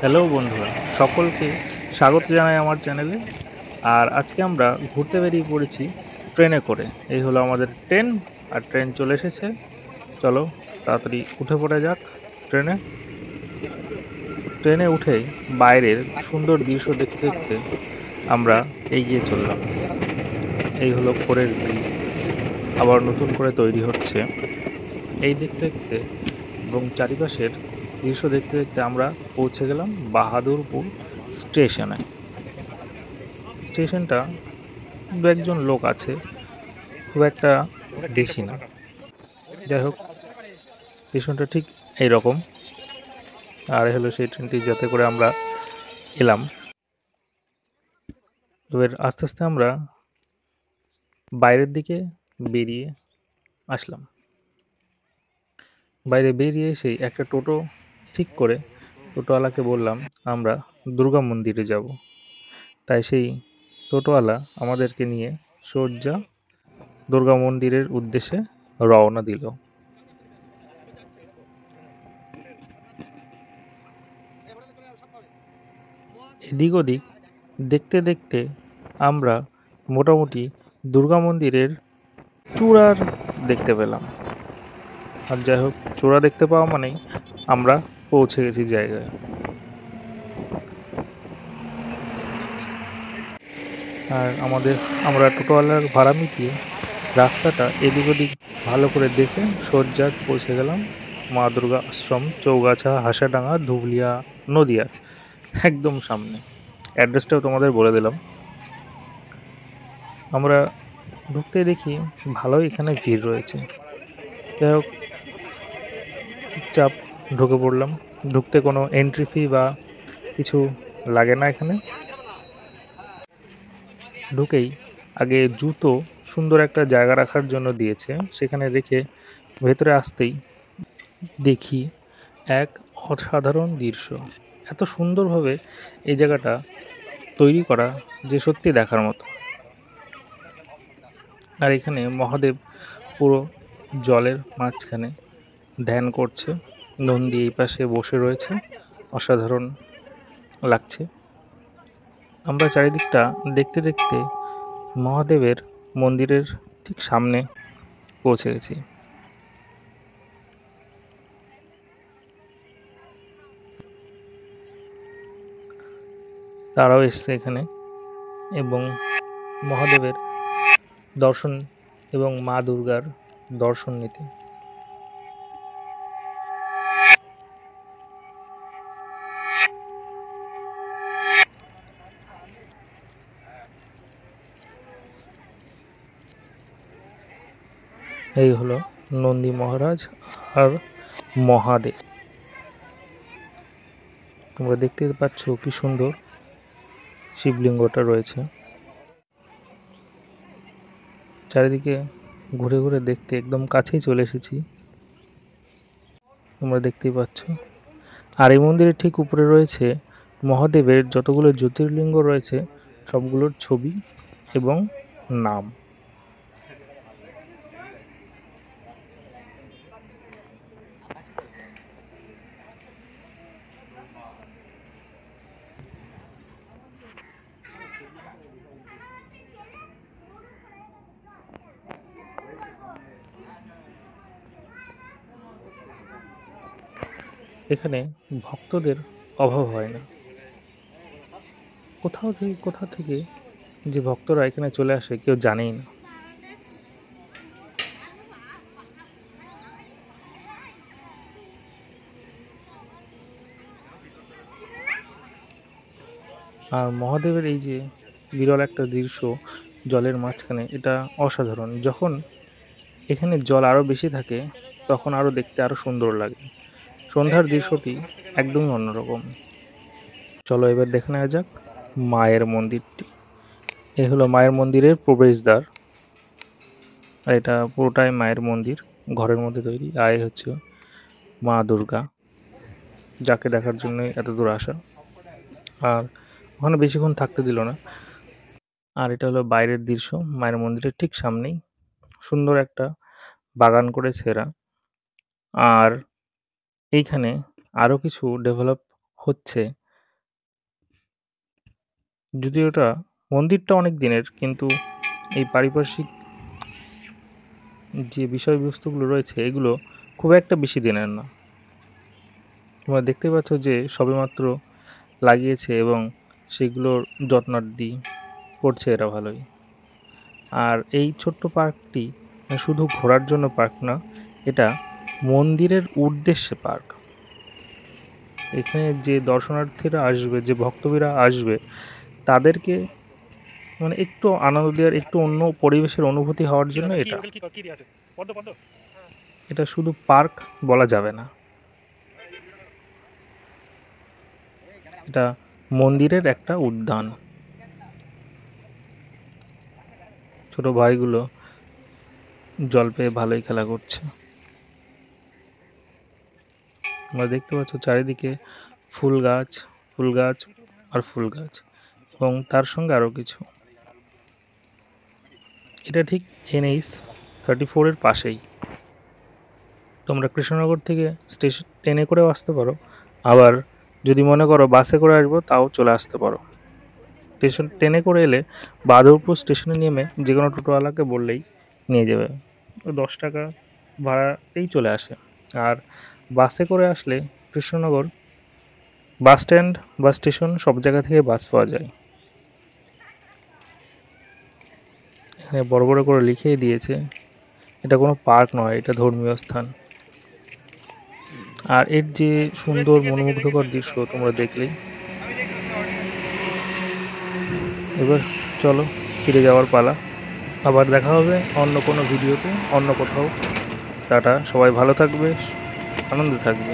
Hello বন্ধুরা, সকলকে স্বাগত জানাই আমার চ্যানেলে। আর আজকে আমরা ঘুরতে বেরিয়ে পড়েছি ট্রেনে করে। এই হলো আমাদের ট্রেন, আর ট্রেন চলে এসেছে। চলো তাড়াতাড়ি উঠে পড়া যাক ট্রেনে। ট্রেনে উঠেই বাইরের সুন্দর দৃশ্য দেখতে দেখতে আমরা এগিয়ে চললাম। এই হলো খড়ের ব্রিজ, আবার নতুন করে তৈরি হচ্ছে। এই দেখতে দেখতে এবং চারিপাশের দৃশ্য দেখতে দেখতে আমরা পৌঁছে গেলাম বাহাদুরপুর স্টেশনে। স্টেশনটা দু একজন লোক আছে, খুব একটা বেশি না। যাই হোক, স্টেশনটা ঠিক এইরকম। আর হলো সেই ট্রেনটি যাতে করে আমরা এলাম। এবার আস্তে আস্তে আমরা বাইরের দিকে বেরিয়ে আসলাম। বাইরে বেরিয়ে এসেই একটা টোটো ঠিক করে টোটোওয়ালাকে বললাম আমরা দুর্গা মন্দিরে যাব। তাই সেই টোটোওয়ালা আমাদেরকে নিয়ে সোজা দুর্গা মন্দিরের উদ্দেশ্যে রওনা দিল। এদিক ওদিক দেখতে দেখতে আমরা মোটামুটি দুর্গা মন্দিরের চূড়ার দেখতে পেলাম। আর যাই হোক, চূড়া দেখতে পাওয়া মানেই আমরা পৌঁছে গেছি জায়গায়। আর আমরা টোটোওয়ালার ভাড়া মিটিয়ে রাস্তাটা এদিক ওদিক ভালো করে দেখে সোজা পৌঁছে গেলাম মা দুর্গা আশ্রম, চৌগাছা, হাসাডাঙ্গা, ধুবলিয়া, নদিয়ার একদম সামনে। অ্যাড্রেসটাও তোমাদের বলে দিলাম। আমরা ঢুকতেই দেখি ভালোই এখানে ভিড় রয়েছে। যাই হোক, চুপচাপ ঢুকে পড়লাম। ঢুকতে কোনো এন্ট্রি ফি বা কিছু লাগে না এখানে। ঢুকেই আগে জুতো সুন্দর একটা জায়গা রাখার জন্য দিয়েছে, সেখানে রেখে ভেতরে আসতেই দেখি এক অসাধারণ দৃশ্য। এত সুন্দরভাবে এই জায়গাটা তৈরি করা যে সত্যি দেখার মতো। আর এখানে মহাদেব পুরো জলের মাঝখানে ধ্যান করছে, নন্দী এই পাশে বসে রয়েছে, অসাধারণ লাগছে। আমরা চারিদিকটা দেখতে দেখতে মহাদেবের মন্দিরের ঠিক সামনে পৌঁছে গেছি। তারাও এসছে এখানে এবং মহাদেবের দর্শন এবং মা দুর্গার দর্শন নিতে। এই হলো নন্দী মহারাজ আর মহাদেব। তোমরা দেখতে পাচ্ছ কি সুন্দর শিবলিঙ্গটা রয়েছে। চারিদিকে ঘুরে ঘুরে দেখতে একদম কাছেই চলে এসেছি, তোমরা দেখতেই পাচ্ছ। আর এই মন্দিরের ঠিক উপরে রয়েছে মহাদেবের যতগুলো জ্যোতির্লিঙ্গ রয়েছে সবগুলোর ছবি এবং নাম। এখানে ভক্তদের অভাব হয় না। কোথা থেকে যে ভক্তরা এখানে চলে আসে কেউ জানেই না। আর মহাদেবের এই যে বিরল একটা দৃশ্য জলের মাঝখানে, এটা অসাধারণ। যখন এখানে জল আরও বেশি থাকে তখন আরও দেখতে আরও সুন্দর লাগে। সন্ধ্যার দৃশ্যটি একদমই অন্যরকম। চলো এবার দেখে নেওয়া যাক মায়ের মন্দিরটি। এ হলো মায়ের মন্দিরের প্রবেশদ্বার। আর এটা পুরোটাই মায়ের মন্দির, ঘরের মধ্যে তৈরি। আর এই হচ্ছে মা দুর্গা, যাকে দেখার জন্যই এত দূর আসা। আর ওখানে বেশিক্ষণ থাকতে দিল না। আর এটা হলো বাইরের দৃশ্য মায়ের মন্দিরের ঠিক সামনেই। সুন্দর একটা বাগান করেছে এরা। আর এইখানে আরও কিছু ডেভেলপ হচ্ছে, যদিও এটা মন্দিরটা অনেক দিনের, কিন্তু এই পারিপার্শ্বিক যে বিষয়বস্তুগুলো রয়েছে এগুলো খুব একটা বেশি দিনের না। তোমরা দেখতে পাচ্ছ যে সবেমাত্র লাগিয়েছে এবং সেগুলোর যত্নার্থী করছে এরা ভালোই। আর এই ছোট্ট পার্কটি শুধু ঘোরার জন্য পার্ক না, এটা মন্দিরের উদ্দেশ্যে পার্ক। এখানে যে দর্শনার্থীরা আসবে, যে ভক্তবীরা আসবে, তাদেরকে মানে একটু আনন্দ দেওয়ার, একটু অন্য পরিবেশের অনুভূতি হওয়ার জন্য এটা শুধু পার্ক বলা যাবে না, এটা মন্দিরের একটা উদ্যান। ছোট ভাইগুলো জল পেয়ে ভালোই খেলা করছে। তোমরা দেখতে পাচ্ছ চারিদিকে ফুল গাছ আর ফুল গাছ, এবং তার সঙ্গে আরও কিছু। এটা ঠিক NH-34 এর পাশেই। তোমরা কৃষ্ণনগর থেকে ট্রেনে করেও আসতে পারো, আবার যদি মনে করো বাসে করে আসবো তাও চলে আসতে পারো। ট্রেনে করে এলে বাদরপুর স্টেশনে নেমে যে কোনো টোটোওয়ালাকে বললেই নিয়ে যাবে, 10 টাকা ভাড়াতেই চলে আসে। আর বাসে করে আসলে কৃষ্ণনগর বাস স্ট্যান্ড বা স্টেশন সব জায়গা থেকে বাস পাওয়া যায়। এখানে বড় বড় করে লিখিয়ে দিয়েছে এটা কোনো পার্ক নয়, এটা ধর্মীয় স্থান। আর এর যে সুন্দর মনোমুগ্ধকর দৃশ্য তোমরা দেখলেই। এবার চলো ফিরে যাওয়ার পালা। আবার দেখা হবে অন্য কোনো ভিডিওতে, অন্য কোথাও। টাটা, সবাই ভালো থাকবে, আনন্দে থাকবে।